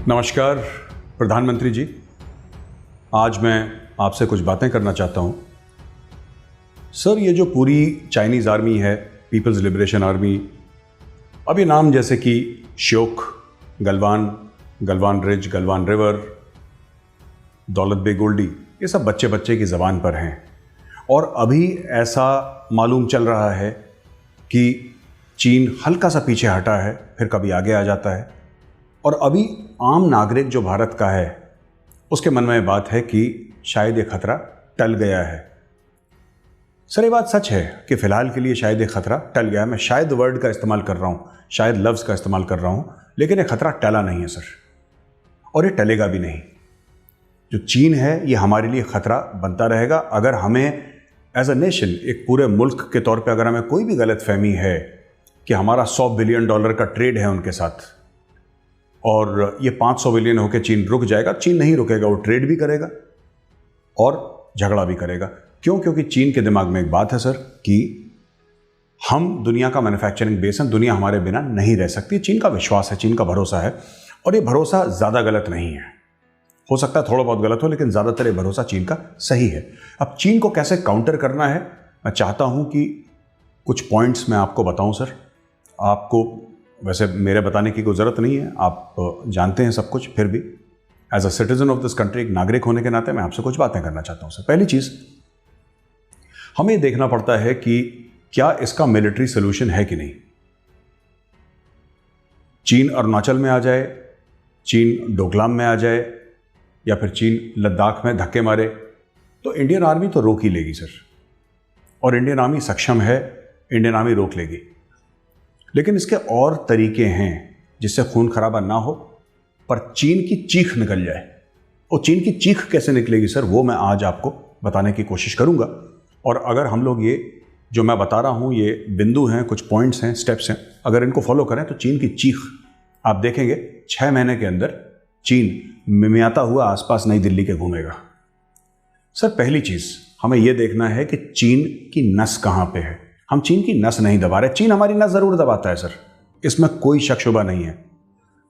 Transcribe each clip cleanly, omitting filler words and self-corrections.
नमस्कार प्रधानमंत्री जी, आज मैं आपसे कुछ बातें करना चाहता हूं। सर, ये जो पूरी चाइनीज़ आर्मी है, पीपल्स लिबरेशन आर्मी, अब ये नाम जैसे कि श्योक, गलवान, गलवान रिज, गलवान रिवर, दौलत बे गोल्डी, ये सब बच्चे बच्चे की ज़बान पर हैं। और अभी ऐसा मालूम चल रहा है कि चीन हल्का सा पीछे हटा है, फिर कभी आगे आ जाता है। और अभी आम नागरिक जो भारत का है उसके मन में बात है कि शायद ये खतरा टल गया है। सर, ये बात सच है कि फिलहाल के लिए शायद ये खतरा टल गया है। मैं शायद वर्ड का इस्तेमाल कर रहा हूँ, शायद लफ्ज़ का इस्तेमाल कर रहा हूँ, लेकिन ये खतरा टला नहीं है सर, और ये टलेगा भी नहीं। जो चीन है ये हमारे लिए खतरा बनता रहेगा। अगर हमें एज अ नेशन, एक पूरे मुल्क के तौर पे अगर हमें कोई भी गलतफहमी है कि हमारा $100 बिलियन का ट्रेड है उनके साथ और ये 500 बिलियन होकर चीन रुक जाएगा, चीन नहीं रुकेगा, वो ट्रेड भी करेगा और झगड़ा भी करेगा। क्यों? क्योंकि चीन के दिमाग में एक बात है सर कि हम दुनिया का मैन्युफैक्चरिंग बेस हैं, दुनिया हमारे बिना नहीं रह सकती। चीन का विश्वास है, चीन का भरोसा है, और ये भरोसा ज़्यादा गलत नहीं है। हो सकता है थोड़ा बहुत गलत हो, लेकिन ज़्यादातर ये भरोसा चीन का सही है। अब चीन को कैसे काउंटर करना है, मैं चाहता हूँ कि कुछ पॉइंट्स मैं आपको बताऊँ सर। आपको वैसे मेरे बताने की कोई ज़रूरत नहीं है, आप जानते हैं सब कुछ, फिर भी as a citizen of this country, एक नागरिक होने के नाते मैं आपसे कुछ बातें करना चाहता हूँ सर। पहली चीज़, हमें देखना पड़ता है कि क्या इसका मिलिट्री सोल्यूशन है कि नहीं। चीन अरुणाचल में आ जाए, चीन डोकलाम में आ जाए, या फिर चीन लद्दाख में धक्के मारे, तो इंडियन आर्मी तो रोक ही लेगी सर, और इंडियन आर्मी सक्षम है, इंडियन आर्मी रोक लेगी। लेकिन इसके और तरीके हैं जिससे खून खराबा ना हो पर चीन की चीख निकल जाए। और चीन की चीख कैसे निकलेगी सर, वो मैं आज आपको बताने की कोशिश करूंगा। और अगर हम लोग ये जो मैं बता रहा हूं, ये बिंदु हैं, कुछ पॉइंट्स हैं, स्टेप्स हैं, अगर इनको फॉलो करें तो चीन की चीख आप देखेंगे 6 महीने के अंदर चीन मिमियाता हुआ आसपास नई दिल्ली के घूमेगा। सर, पहली चीज़ हमें यह देखना है कि चीन की नस कहाँ पे है। हम चीन की नस नहीं दबा रहे, चीन हमारी नस ज़रूर दबाता है सर, इसमें कोई शक शुबा नहीं है।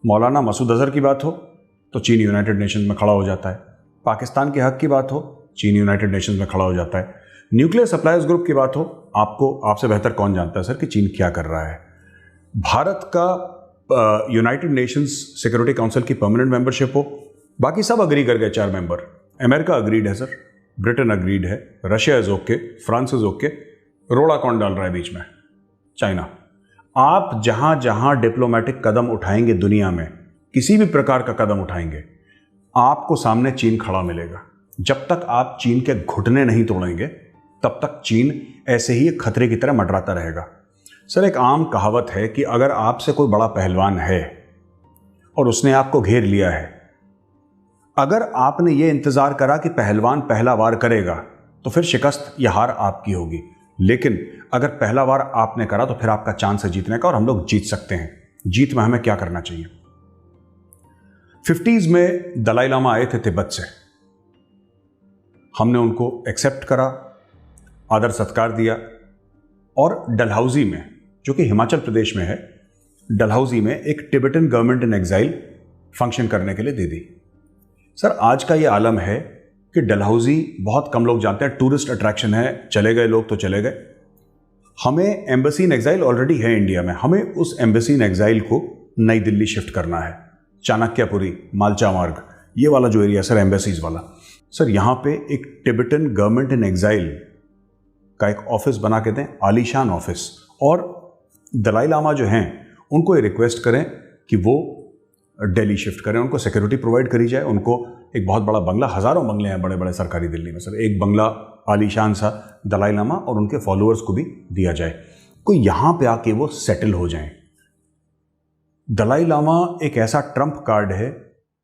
मौलाना मसूद अजहर की बात हो तो चीन यूनाइटेड नेशंस में खड़ा हो जाता है। पाकिस्तान के हक की बात हो, चीन यूनाइटेड नेशंस में खड़ा हो जाता है। न्यूक्लियर सप्लायर्स ग्रुप की बात हो, आपसे बेहतर कौन जानता है सर कि चीन क्या कर रहा है। भारत का यूनाइटेड नेशंस सिक्योरिटी काउंसिल की परमानेंट मेंबरशिप हो, बाकी सब अग्री कर गए 4 मेंबर। अमेरिका अग्रीड है सर, ब्रिटेन अग्रीड है, Russia is okay, France is okay, रोड़ा कौन डाल रहा है बीच में? चाइना। आप जहां जहां डिप्लोमेटिक कदम उठाएंगे दुनिया में, किसी भी प्रकार का कदम उठाएंगे, आपको सामने चीन खड़ा मिलेगा। जब तक आप चीन के घुटने नहीं तोड़ेंगे तब तक चीन ऐसे ही एक खतरे की तरह मंडराता रहेगा। सर, एक आम कहावत है कि अगर आपसे कोई बड़ा पहलवान है और उसने आपको घेर लिया है, अगर आपने ये इंतजार करा कि पहलवान पहला वार करेगा तो फिर शिकस्त या हार आपकी होगी। लेकिन अगर पहला वार आपने करा तो फिर आपका चांस है जीतने का, और हम लोग जीत सकते हैं। जीत में हमें क्या करना चाहिए? 50s में दलाई लामा आए थे तिब्बत से, हमने उनको एक्सेप्ट करा, आदर सत्कार दिया, और डलहौजी में, जो कि हिमाचल प्रदेश में है, डलहौजी में एक Tibetan government in exile function करने के लिए दे दी। सर, आज का ये आलम है कि डलहौजी बहुत कम लोग जानते हैं, टूरिस्ट अट्रैक्शन है, चले गए लोग तो चले गए। हमें एम्बेसी इन एग्जाइल ऑलरेडी है इंडिया में, हमें उस एम्बेसी इन एग्जाइल को नई दिल्ली शिफ्ट करना है। चाणक्यपुरी, मालचा मार्ग, ये वाला जो एरिया सर, एम्बेसीज वाला। सर, यहाँ पे एक टिबेटन गवर्नमेंट इन एग्जाइल का एक ऑफिस बना के दें, आलीशान ऑफिस, और दलाई लामा जो हैं उनको ये रिक्वेस्ट करें कि वो दिल्ली शिफ्ट करें, उनको सिक्योरिटी प्रोवाइड करी जाए। उनको एक बहुत बड़ा बंगला, हज़ारों बंगले हैं बड़े बड़े सरकारी दिल्ली में सर, एक बंगला आलीशान सा दलाई लामा और उनके फॉलोअर्स को भी दिया जाए, कोई यहाँ पे आके वो सेटल हो जाएं। दलाई लामा एक ऐसा ट्रम्प कार्ड है।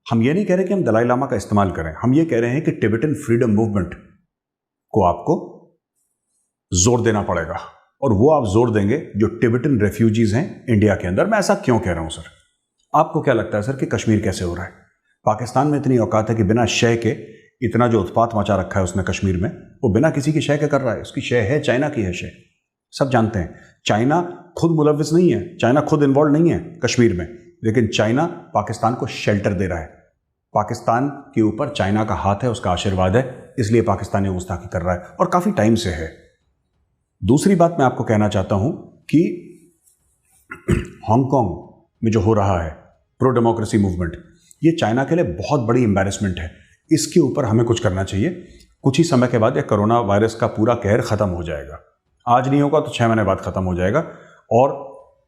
हम ये नहीं कह रहे कि हम दलाई लामा का इस्तेमाल करें, हम ये कह रहे हैं कि टिबेटन फ्रीडम मूवमेंट को आपको जोर देना पड़ेगा, और वो आप जोर देंगे जो टिबेटन रेफ्यूजीज हैं इंडिया के अंदर। मैं ऐसा क्यों कह रहा हूं सर? आपको क्या लगता है सर कि कश्मीर कैसे हो रहा है? पाकिस्तान में इतनी औकात है कि बिना शय के इतना जो उत्पात मचा रखा है उसने कश्मीर में, वो बिना किसी की शय के कर रहा है। उसकी शय है, चाइना की है शय, सब जानते हैं। चाइना खुद मुलविस नहीं है, चाइना खुद इन्वॉल्व नहीं है कश्मीर में, लेकिन चाइना पाकिस्तान को शेल्टर दे रहा है। पाकिस्तान के ऊपर चाइना का हाथ है, उसका आशीर्वाद है, इसलिए पाकिस्तान ये गुस्ताखी कर रहा है और काफ़ी टाइम से है। दूसरी बात मैं आपको कहना चाहता हूं कि हांगकांग में जो हो रहा है प्रो डेमोक्रेसी मूवमेंट, ये चाइना के लिए बहुत बड़ी एम्बैरेसमेंट है। इसके ऊपर हमें कुछ करना चाहिए। कुछ ही समय के बाद ये कोरोना वायरस का पूरा कहर ख़त्म हो जाएगा। आज नहीं होगा तो 6 महीने बाद ख़त्म हो जाएगा और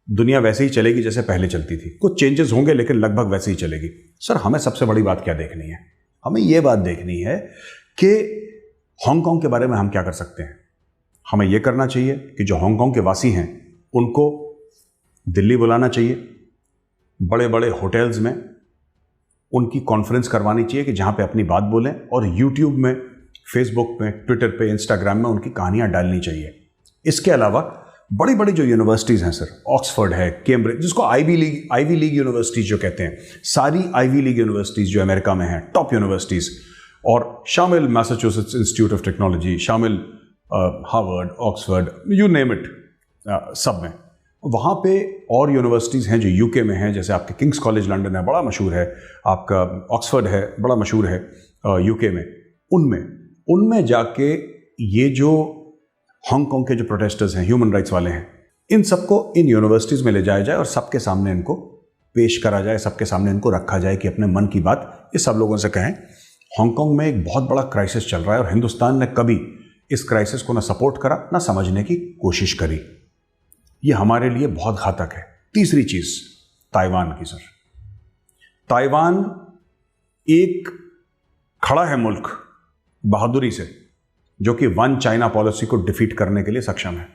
दुनिया वैसे ही चलेगी जैसे पहले चलती थी। कुछ चेंजेस होंगे लेकिन लगभग वैसे ही चलेगी। सर, हमें सबसे बड़ी बात क्या देखनी है? हमें ये बात देखनी है कि हांगकांग के बारे में हम क्या कर सकते हैं। हमें यह करना चाहिए कि जो हांगकांग के वासी हैं उनको दिल्ली बुलाना चाहिए, बड़े बड़े होटल्स में उनकी कॉन्फ्रेंस करवानी चाहिए कि जहाँ पे अपनी बात बोलें, और यूट्यूब में, फेसबुक में, ट्विटर पे, इंस्टाग्राम में उनकी कहानियाँ डालनी चाहिए। इसके अलावा बड़ी बड़ी जो यूनिवर्सिटीज़ हैं सर, ऑक्सफोर्ड है, कैम्ब्रिज, जिसको आईवी लीग यूनिवर्सिटीज़ जो कहते हैं, सारी आईवी लीग यूनिवर्सिटीज़ जो अमेरिका में हैं, टॉप यूनिवर्सिटीज़, और शामिल मैसाचुसेट्स इंस्टीट्यूट ऑफ टेक्नोलॉजी, शामिल Harvard, Oxford, you name it, सब में। वहाँ पे और यूनिवर्सिटीज़ हैं जो यूके में हैं, जैसे आपके किंग्स कॉलेज लंदन है, बड़ा मशहूर है, आपका ऑक्सफोर्ड है, बड़ा मशहूर है यूके में। उनमें जाके ये जो हांगकांग के जो प्रोटेस्टर्स हैं, ह्यूमन राइट्स वाले हैं, इन सबको इन यूनिवर्सिटीज़ में ले जाया जाए और सबके सामने इनको पेश करा जाए, सबके सामने इनको रखा जाए कि अपने मन की बात ये सब लोगों से कहें। हांगकांग में एक बहुत बड़ा क्राइसिस चल रहा है और हिंदुस्तान ने कभी इस क्राइसिस को ना सपोर्ट करा ना समझने की कोशिश करी। ये हमारे लिए बहुत घातक है। तीसरी चीज़ ताइवान की सर। ताइवान एक खड़ा है मुल्क बहादुरी से, जो कि वन चाइना पॉलिसी को डिफीट करने के लिए सक्षम है।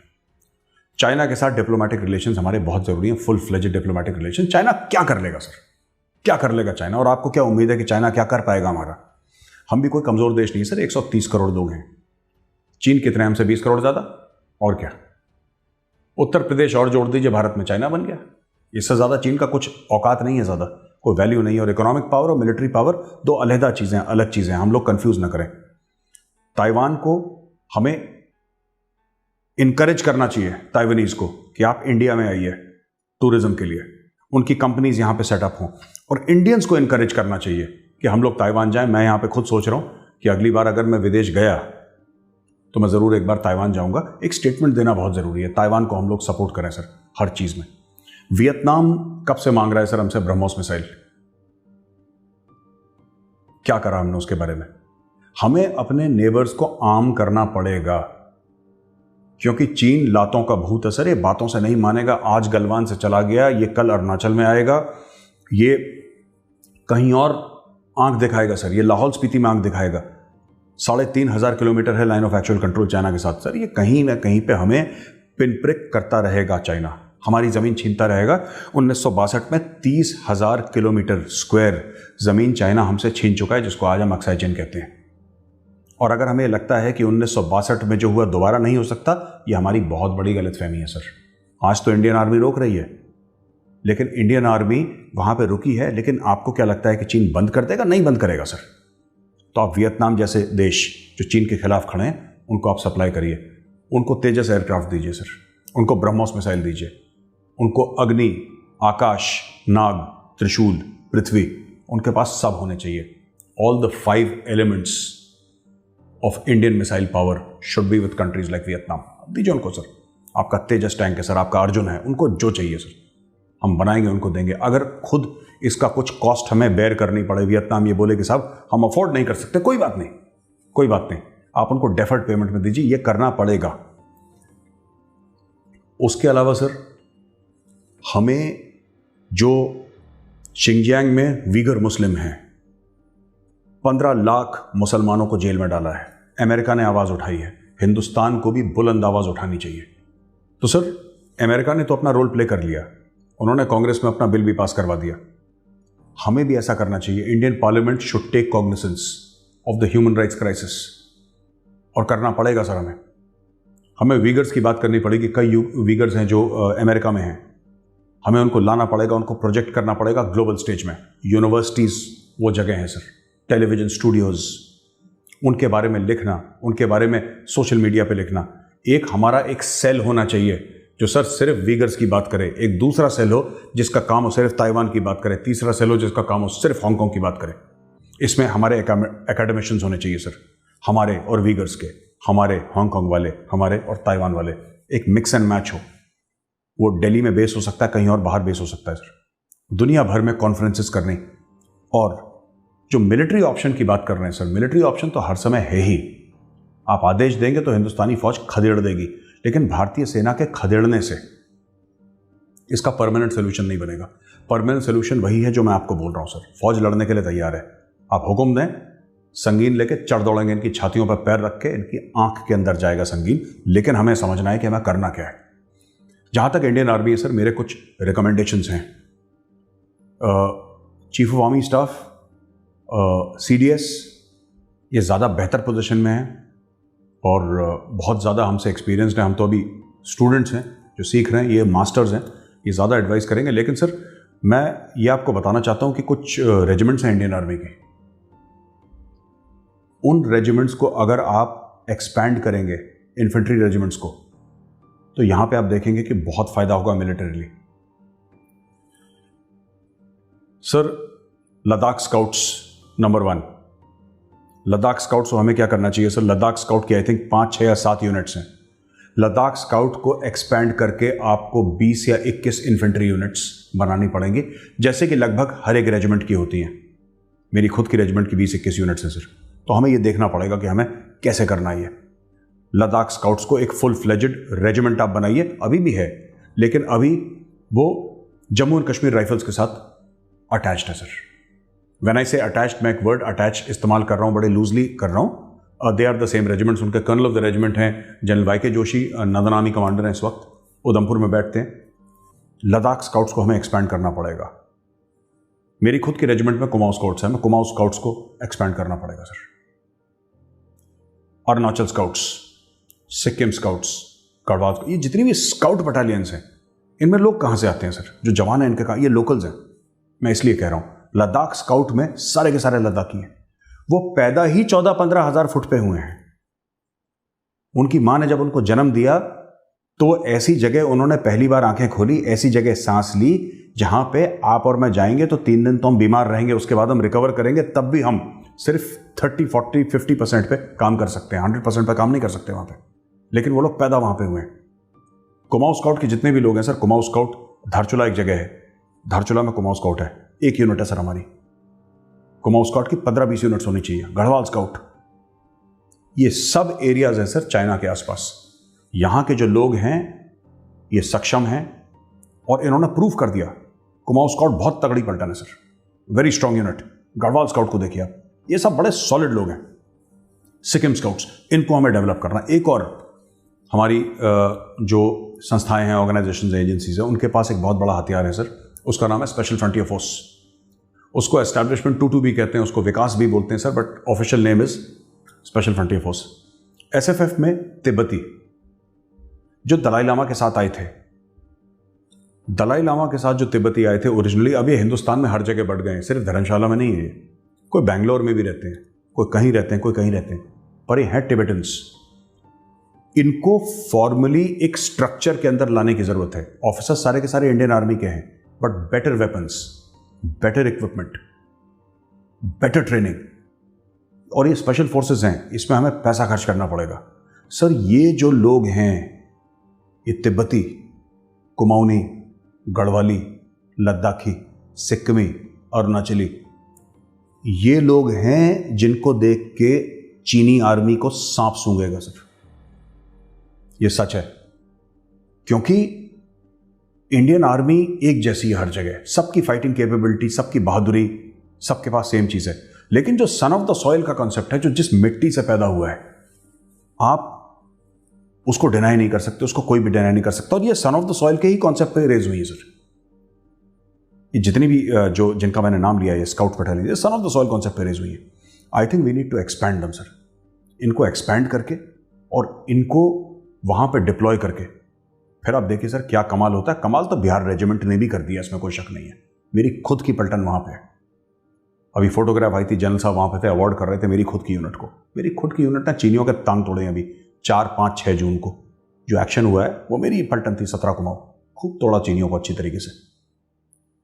चाइना के साथ डिप्लोमेटिक रिलेशंस हमारे बहुत ज़रूरी हैं, full fledged diplomatic relation. China क्या कर लेगा सर? क्या कर लेगा चाइना? और आपको क्या उम्मीद है कि चाइना क्या कर पाएगा हमारा? हम भी कोई कमज़ोर देश नहीं सर, 130 करोड़ लोग हैं। चीन कितने? हमसे 20 करोड़ ज़्यादा। और क्या? उत्तर प्रदेश और जोड़ दीजिए, भारत में चाइना बन गया। इससे ज़्यादा चीन का कुछ औकात नहीं है, ज़्यादा कोई वैल्यू नहीं है। और इकोनॉमिक पावर और मिलिट्री पावर दो अलग चीज़ें हैं, हम लोग कंफ्यूज ना करें। ताइवान को हमें इनकरेज करना चाहिए, ताइवानीज को, कि आप इंडिया में आइए टूरिज्म के लिए, उनकी कंपनीज यहाँ पे सेटअप हों। और इंडियंस को इनकरेज करना चाहिए कि हम लोग ताइवान जाएं। मैं यहाँ पे खुद सोच रहा हूँ कि अगली बार अगर मैं विदेश गया तो मैं ज़रूर एक बार ताइवान जाऊँगा। एक स्टेटमेंट देना बहुत ज़रूरी है। ताइवान को हम लोग सपोर्ट करें सर हर चीज़ में। वियतनाम कब से मांग रहा है सर हमसे ब्रह्मोस मिसाइल? क्या करा हमने उसके बारे में? हमें अपने नेबर्स को आर्म करना पड़ेगा, क्योंकि चीन लातों का भूत है सर, ये बातों से नहीं मानेगा। आज गलवान से चला गया, ये कल अरुणाचल में आएगा, ये कहीं और आंख दिखाएगा सर, ये लाहौल स्पीति में आंख दिखाएगा। 3,500 किलोमीटर है line of actual control China के साथ सर। ये कहीं ना कहीं पे हमें पिन प्रिक करता रहेगा चाइना, हमारी ज़मीन छीनता रहेगा। 1962 में 30,000 किलोमीटर स्क्वायर ज़मीन चाइना हमसे छीन चुका है, जिसको आज हम अक्साई चीन कहते हैं। और अगर हमें लगता है कि 1962 में जो हुआ दोबारा नहीं हो सकता, ये हमारी बहुत बड़ी गलतफहमी है सर। आज तो इंडियन आर्मी रोक रही है, लेकिन इंडियन आर्मी वहाँ पे रुकी है, लेकिन आपको क्या लगता है कि चीन बंद कर देगा? नहीं बंद करेगा सर। तो आप वियतनाम जैसे देश जो चीन के खिलाफ खड़े हैं, उनको आप सप्लाई करिए, उनको तेजस एयरक्राफ्ट दीजिए सर, उनको ब्रह्मोस मिसाइल दीजिए, उनको अग्नि, आकाश, नाग, त्रिशूल, पृथ्वी, उनके पास सब होने चाहिए। All the 5 elements of Indian missile power should be with countries like Vietnam. दीजिए उनको सर। आपका तेजस टैंक है सर, आपका अर्जुन है, उनको जो चाहिए सर हम बनाएंगे, उनको देंगे। अगर खुद इसका कुछ कॉस्ट हमें बेयर करनी पड़े, वियतनाम ये बोले कि साहब हम अफोर्ड नहीं कर सकते, कोई बात नहीं, कोई बात नहीं, आप उनको डेफर्ड पेमेंट में दीजिए, ये करना पड़ेगा। उसके अलावा सर, हमें जो शिंजियांग में वीगर मुस्लिम हैं, 15 लाख मुसलमानों को जेल में डाला है, अमेरिका ने आवाज़ उठाई है, हिंदुस्तान को भी बुलंद आवाज़ उठानी चाहिए। तो सर, अमेरिका ने तो अपना रोल प्ले कर लिया, उन्होंने कांग्रेस में अपना बिल भी पास करवा दिया। हमें भी ऐसा करना चाहिए। Indian parliament should take cognisance of the human rights crisis, और करना पड़ेगा सर। हमें वीगर्स की बात करनी पड़ेगी। कई वीगर्स हैं जो अमेरिका में हैं, हमें उनको लाना पड़ेगा, उनको प्रोजेक्ट करना पड़ेगा ग्लोबल स्टेज में। यूनिवर्सिटीज़ वो जगह हैं सर, टेलीविज़न स्टूडियोज़, उनके बारे में लिखना, उनके बारे में सोशल मीडिया पे लिखना। हमारा एक सेल होना चाहिए जो सर सिर्फ वीगर्स की बात करे, एक दूसरा सेल हो जिसका काम हो सिर्फ ताइवान की बात करे, तीसरा सेल हो जिसका काम हो सिर्फ हांगकांग की बात करे। इसमें हमारे एकेडमिशियंस होने चाहिए सर, हमारे और वीगर्स के, हमारे हांगकांग वाले, हमारे और ताइवान वाले, एक मिक्स एंड मैच हो। वो दिल्ली में बेस हो सकता है, कहीं और बाहर बेस हो सकता है सर। दुनिया भर में कॉन्फ्रेंसेस करनी। और जो मिलिट्री ऑप्शन की बात कर रहे हैं सर, मिलिट्री ऑप्शन तो हर समय है ही। आप आदेश देंगे तो हिंदुस्तानी फौज खदेड़ देगी, लेकिन भारतीय सेना के खदेड़ने से इसका परमानेंट सोल्यूशन नहीं बनेगा। परमानेंट सोल्यूशन वही है जो मैं आपको बोल रहा हूं सर। फौज लड़ने के लिए तैयार है, आप हुक्म दें, संगीन लेके चढ़ दौड़ेंगे, इनकी छातियों पर पैर रख के इनकी आंख के अंदर जाएगा संगीन। लेकिन हमें समझना है कि हमें करना क्या है। जहां तक इंडियन आर्मी है सर, मेरे कुछ रिकमेंडेशंस हैं। Chief of army staff, CDS, ये ज़्यादा बेहतर पोजीशन में है और बहुत ज़्यादा हमसे एक्सपीरियंसड हैं। हम तो अभी स्टूडेंट्स हैं जो सीख रहे हैं, ये मास्टर्स हैं, ये ज़्यादा एडवाइस करेंगे। लेकिन सर मैं ये आपको बताना चाहता हूँ कि कुछ रेजिमेंट्स हैं इंडियन आर्मी के, उन रेजिमेंट्स को अगर आप एक्सपैंड करेंगे, इन्फेंट्री रेजिमेंट्स को, तो यहां पे आप देखेंगे कि बहुत फायदा होगा militarily. Sir Ladakh scouts number 1, Ladakh scouts को हमें क्या करना चाहिए सर? लद्दाख स्काउट की आई थिंक 5, 6 या 7 यूनिट्स हैं। लद्दाख स्काउट को एक्सपैंड करके आपको 20 या 21 इन्फेंट्री यूनिट्स बनानी पड़ेंगी, जैसे कि लगभग हर एक रेजिमेंट की होती हैं। मेरी खुद की रेजिमेंट की 20-21 यूनिट्स हैं सर। तो हमें ये देखना पड़ेगा कि हमें कैसे करना है। लद्दाख स्काउट्स को एक फुल फ्लेजेड रेजिमेंट आप बनाइए, अभी भी है, लेकिन अभी वो जम्मू एंड कश्मीर राइफल्स के साथ अटैच्ड है सर। व्हेन आई से अटैच्ड, मैं एक वर्ड अटैच इस्तेमाल कर रहा हूँ, बड़े लूजली कर रहा हूँ। They are the same regiments. उनके कर्नल ऑफ द रेजिमेंट हैं general YK Joshi, northern army commander हैं, इस वक्त उधमपुर में बैठते हैं। लद्दाख स्काउट्स को हमें एक्सपैंड करना पड़ेगा। मेरी खुद की रेजिमेंट में कुमाऊं स्काउट्स है, मैं कुमाऊं स्काउट्स को एक्सपैंड करना पड़ेगा sir. Arunachal scouts, Sikkim scouts, Garhwal, ये जितनी भी स्काउट बटालियंस हैं, इनमें लोग कहाँ से आते हैं सर? जो जवान हैं इनके कहाँ? ये लोकल्स हैं। मैं इसलिए कह रहा हूँ लद्दाख स्काउट में सारे के सारे लद्दाखी हैं। वो पैदा ही 14-15 हज़ार फुट पे हुए हैं। उनकी माँ ने जब उनको जन्म दिया तो ऐसी जगह उन्होंने पहली बार आंखें खोली, ऐसी जगह सांस ली जहां पे आप और मैं जाएंगे तो 3 दिन तो हम बीमार रहेंगे, उसके बाद हम रिकवर करेंगे, तब भी हम सिर्फ 30, 40, 50% पे काम कर सकते हैं, 100% पे काम नहीं कर सकते वहां पे। लेकिन वो लोग पैदा वहां पे हुए हैं। कुमाऊं स्काउट के जितने भी लोग हैं सर, कुमाऊं स्काउट, धारचूला एक जगह है, धारचूला में कुमाऊं स्काउट है, 1 यूनिट है सर हमारी। कुमाऊं स्काउट की 15-20 यूनिट्स होनी चाहिए। गढ़वाल स्काउट, ये सब एरियाज हैं सर चाइना के आसपास। यहां के जो लोग हैं ये सक्षम हैं और इन्होंने प्रूव कर दिया। कुमाऊं स्काउट बहुत तगड़ी पलटन है sir, very strong unit. Garhwal scout को देखिए आप, ये सब बड़े सॉलिड लोग हैं। सिक्किम स्काउट्स, इनको हमें डेवलप करना। एक और हमारी जो संस्थाएं हैं, ऑर्गेनाइजेशंस हैं, एजेंसीज हैं, उनके पास एक बहुत बड़ा हथियार है सर, उसका नाम है स्पेशल फ्रंटियर फोर्स। उसको एस्टैब्लिशमेंट 22 भी कहते हैं, उसको विकास भी बोलते हैं sir, but official name is special frontier force. SFF में तिब्बती जो दलाई लामा के साथ आए थे, दलाई लामा के साथ जो तिब्बती आए थे ओरिजिनली, अब ये हिंदुस्तान में हर जगह बढ़ गए हैं, सिर्फ धर्मशाला में नहीं है। कोई बैंगलोर में भी रहते हैं, कोई कहीं रहते हैं, कोई कहीं रहते हैं, पर ये हैं टिबेटन्स। इनको फॉर्मली एक स्ट्रक्चर के अंदर लाने की जरूरत है। ऑफिसर्स सारे के सारे इंडियन आर्मी के हैं, but better weapons, better equipment, better training. और ये स्पेशल फोर्सेस हैं, इसमें हमें पैसा खर्च करना पड़ेगा सर। ये जो लोग हैं, ये तिब्बती, कुमाऊनी, गढ़वाली, लद्दाखी, सिक्किमी, अरुणाचली, ये लोग हैं जिनको देख के चीनी आर्मी को सांप सूंघेगा सर। ये सच है, क्योंकि इंडियन आर्मी एक जैसी है हर जगह, सबकी फाइटिंग कैपेबिलिटी, सबकी बहादुरी, सबके पास सेम चीज है। लेकिन जो सन ऑफ द सॉइल का कॉन्सेप्ट है, जो जिस मिट्टी से पैदा हुआ है, आप उसको डिनाई नहीं कर सकते, उसको कोई भी डिनाई नहीं कर सकता। और ये सन ऑफ द सॉइल के ही कॉन्सेप्ट पे रेज हुई है सर। ये जितनी भी जो जिनका मैंने नाम लिया है स्काउट बटालियन, ये son of the soil concept पे रेज हुई है। I think we need to expand them sir. इनको एक्सपैंड करके और इनको वहां पे डिप्लॉय करके, फिर आप देखिए सर क्या कमाल होता है। कमाल तो बिहार रेजिमेंट ने भी कर दिया, इसमें कोई शक नहीं है। मेरी खुद की पलटन वहां पे है। अभी फोटोग्राफ आई थी, जनरल साहब वहां पे थे, अवार्ड कर रहे थे मेरी खुद की यूनिट को। मेरी खुद की यूनिट ने चीनियों के टांग तोड़े हैं अभी 4, 5, 6 जून को। जो एक्शन हुआ है वो मेरी पलटन थी 17 कुमाऊं, खूब तोड़ा चीनियों को अच्छी तरीके से।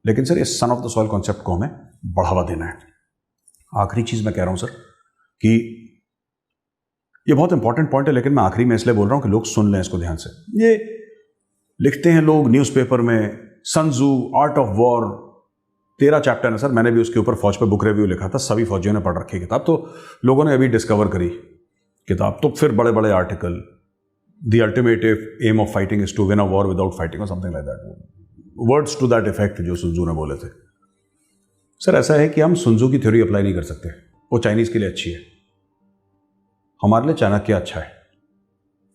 लेकिन सर इस सन ऑफ द सॉइल कॉन्सेप्ट को हमें बढ़ावा देना है। आखिरी चीज मैं कह रहा हूं सर कि ये बहुत इंपॉर्टेंट पॉइंट है, लेकिन मैं आखिरी में इसलिए बोल रहा हूं कि लोग सुन लें इसको ध्यान से। ये लिखते हैं लोग न्यूज़पेपर में, सन त्जू आर्ट ऑफ वॉर 13 चैप्टर है सर, मैंने भी उसके ऊपर फौज पे बुक रिव्यू लिखा था, सभी फौजियों ने पढ़ रखी किताब, तो लोगों ने अभी डिस्कवर करी किताब, तो फिर बड़े बड़े article, the ultimate aim of fighting is to win a war without fighting और something like that, words to that effect जो sun tzu ने बोले थे। सर ऐसा है कि हम sun tzu की थ्योरी अप्लाई नहीं कर सकते, वो चाइनीज के लिए अच्छी है, हमारे लिए चाणक्य अच्छा है।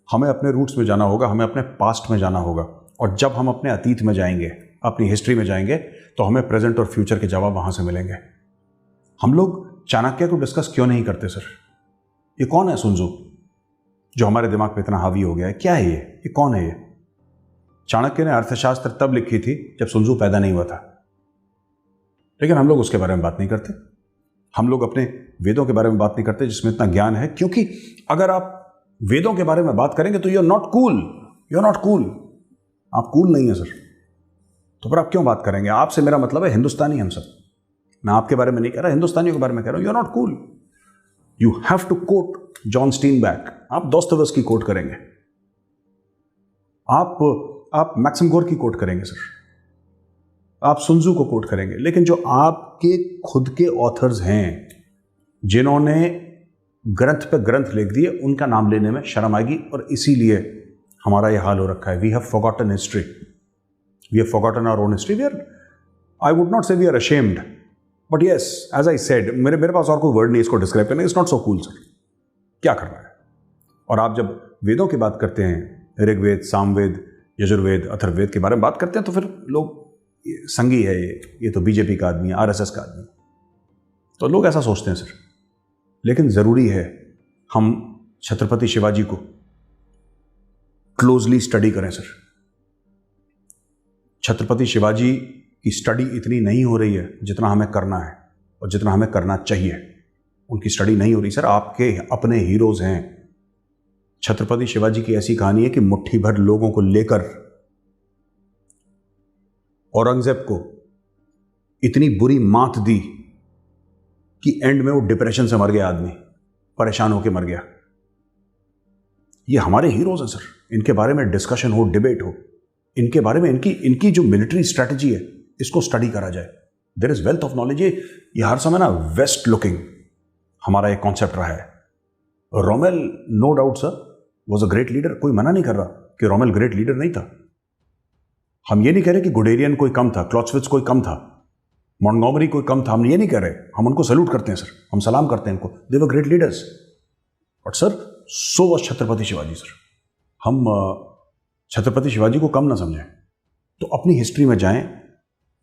हमें अपने रूट्स में जाना होगा, हमें अपने पास्ट में जाना होगा, और जब हम अपने अतीत में जाएंगे, अपनी हिस्ट्री में जाएंगे, तो हमें प्रेजेंट और फ्यूचर के जवाब वहां से मिलेंगे। हम लोग चाणक्य को डिस्कस क्यों नहीं करते सर? ये कौन है sun tzu जो हमारे दिमाग पे इतना हावी हो गया है? क्या है ये कौन है ये? चाणक्य ने अर्थशास्त्र तब लिखी थी जब sun tzu पैदा नहीं हुआ था, लेकिन हम लोग उसके बारे में बात नहीं करते। हम लोग अपने वेदों के बारे में बात नहीं करते जिसमें इतना ज्ञान है, क्योंकि अगर आप वेदों के बारे में बात करेंगे तो you are not cool, you are not cool, आप कूल नहीं है सर, तो फिर आप क्यों बात करेंगे? आपसे मेरा मतलब है हिंदुस्तानी हम सब, मैं आपके बारे में नहीं कह रहा, हिंदुस्तानियों के बारे में कह रहा हूं। You are not cool, you have to quote John Steinbeck, आप दोस्तोयेव्स्की कोट करेंगे, आप मैक्सिम गोर्की कोट करेंगे सर, आप sun tzu को कोट करेंगे, लेकिन जो आपके खुद के ऑथर्स हैं जिन्होंने ग्रंथ पे ग्रंथ लिख दिए, उनका नाम लेने में शर्म आएगी, और इसीलिए हमारा यह हाल हो रखा है। We have forgotten history, we have forgotten our own history, we are, I would not say we are ashamed, but yes as I said, मेरे पास और कोई वर्ड नहीं इसको डिस्क्राइब करने, it's not so cool sir, क्या कर रहा है? और आप जब वेदों की बात करते हैं, ऋग्वेद, सामवेद, यजुर्वेद, अथर्ववेद के बारे में बात करते हैं, तो फिर लोग संगी है, ये तो बीजेपी का आदमी है, आरएसएस का आदमी, तो लोग ऐसा सोचते हैं सर। लेकिन जरूरी है हम छत्रपति शिवाजी को क्लोजली स्टडी करें सर। छत्रपति शिवाजी की स्टडी इतनी नहीं हो रही है जितना हमें करना है और जितना हमें करना चाहिए, उनकी स्टडी नहीं हो रही सर। आपके अपने हीरोज हैं। छत्रपति शिवाजी की ऐसी कहानी है कि मुट्ठी भर लोगों को लेकर औरंगजेब को इतनी बुरी मात दी कि एंड में वो डिप्रेशन से मर गया, आदमी परेशान होकर मर गया। ये हमारे हीरोज हैं सर, इनके बारे में डिस्कशन हो, डिबेट हो, इनके बारे में, इनकी जो मिलिट्री स्ट्रैटेजी है, इसको स्टडी करा जाए। There is wealth of knowledge. ये हर समय ना वेस्ट लुकिंग हमारा एक कॉन्सेप्ट रहा है। Rommel no doubt sir was a great leader, कोई मना नहीं कर रहा कि रोमेल ग्रेट लीडर नहीं था। हम ये नहीं कह रहे कि गुडेरियन कोई कम था, क्लॉट्सविट्ज कोई कम था, मॉन्टगोमरी कोई कम था, हम ये नहीं कह रहे। हम उनको सैल्यूट करते हैं सर, हम सलाम करते हैं इनको, they were great leaders. But sir so was Chhatrapati Shivaji sir. हम छत्रपति शिवाजी को कम ना समझें, तो अपनी हिस्ट्री में जाएं,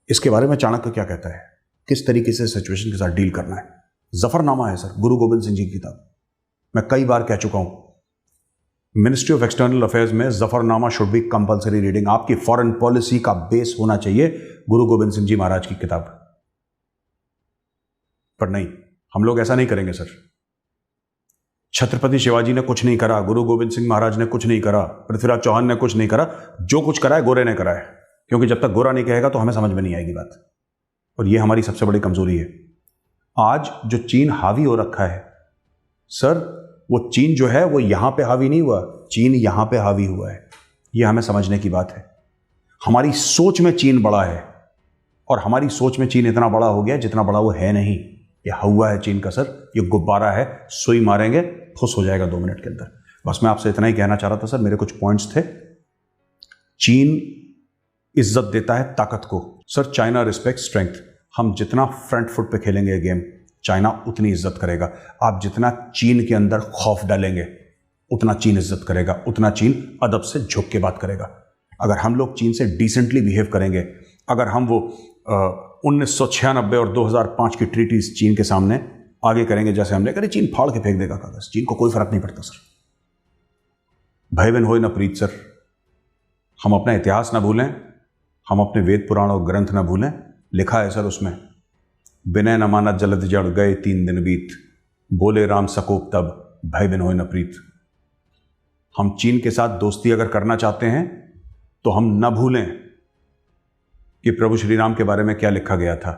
इसके बारे में चाणक्य क्या कहता है, किस तरीके से सिचुएशन के साथ डील करना है। जफरनामा है सर, गुरु गोबिंद सिंह जी की किताब, मैं कई बार कह चुका हूं, मिनिस्ट्री ऑफ एक्सटर्नल अफेयर्स में Zafarnama should be compulsory reading. आपकी फॉरेन पॉलिसी का बेस होना चाहिए गुरु गोबिंद सिंह जी महाराज की किताब। पर नहीं, हम लोग ऐसा नहीं करेंगे सर। छत्रपति शिवाजी ने कुछ नहीं करा, गुरु गोबिंद सिंह महाराज ने कुछ नहीं करा, पृथ्वीराज चौहान ने कुछ नहीं करा, जो कुछ करा है गोरे ने करा है। क्योंकि जब तक गोरा नहीं कहेगा तो हमें समझ में नहीं आएगी बात, और यह हमारी सबसे बड़ी कमजोरी है। आज जो चीन हावी हो रखा है सर, वो चीन जो है वो यहां पे हावी नहीं हुआ, चीन यहां पे हावी हुआ है। यह हमें समझने की बात है। हमारी सोच में चीन बड़ा है, और हमारी सोच में चीन इतना बड़ा हो गया जितना बड़ा वो है नहीं। ये हवा है चीन का सर, ये गुब्बारा है, सुई मारेंगे फुस हो जाएगा 2 मिनट के अंदर। बस मैं आपसे इतना ही कहना चाह रहा था सर, मेरे कुछ पॉइंट्स थे। चीन इज्जत देता है ताकत को सर, चाइना रिस्पेक्ट स्ट्रेंथ। हम जितना फ्रंट फुट पे खेलेंगे गेम, चाइना उतनी इज्जत करेगा। आप जितना चीन के अंदर खौफ डालेंगे, उतना चीन इज्जत करेगा, उतना चीन अदब से झुक के बात करेगा। अगर हम लोग चीन से डिसेंटली बिहेव करेंगे, अगर हम वो 1996 और 2005 की ट्रीटीज चीन के सामने आगे करेंगे जैसे हमने करे, चीन फाड़ के फेंक देगा कागज। चीन को कोई फर्क नहीं पड़ता सर। भय बिन होए न प्रीत सर। हम अपना इतिहास ना भूलें, हम अपने वेद पुराण और ग्रंथ ना भूलें। लिखा है सर उसमें, बिनय न मानत जलद जड़ गए 3 दिन बीत, बोले राम सकोप तब भय बिन होए न प्रीत। हम चीन के साथ दोस्ती अगर करना चाहते हैं तो हम न भूलें कि प्रभु श्री राम के बारे में क्या लिखा गया था।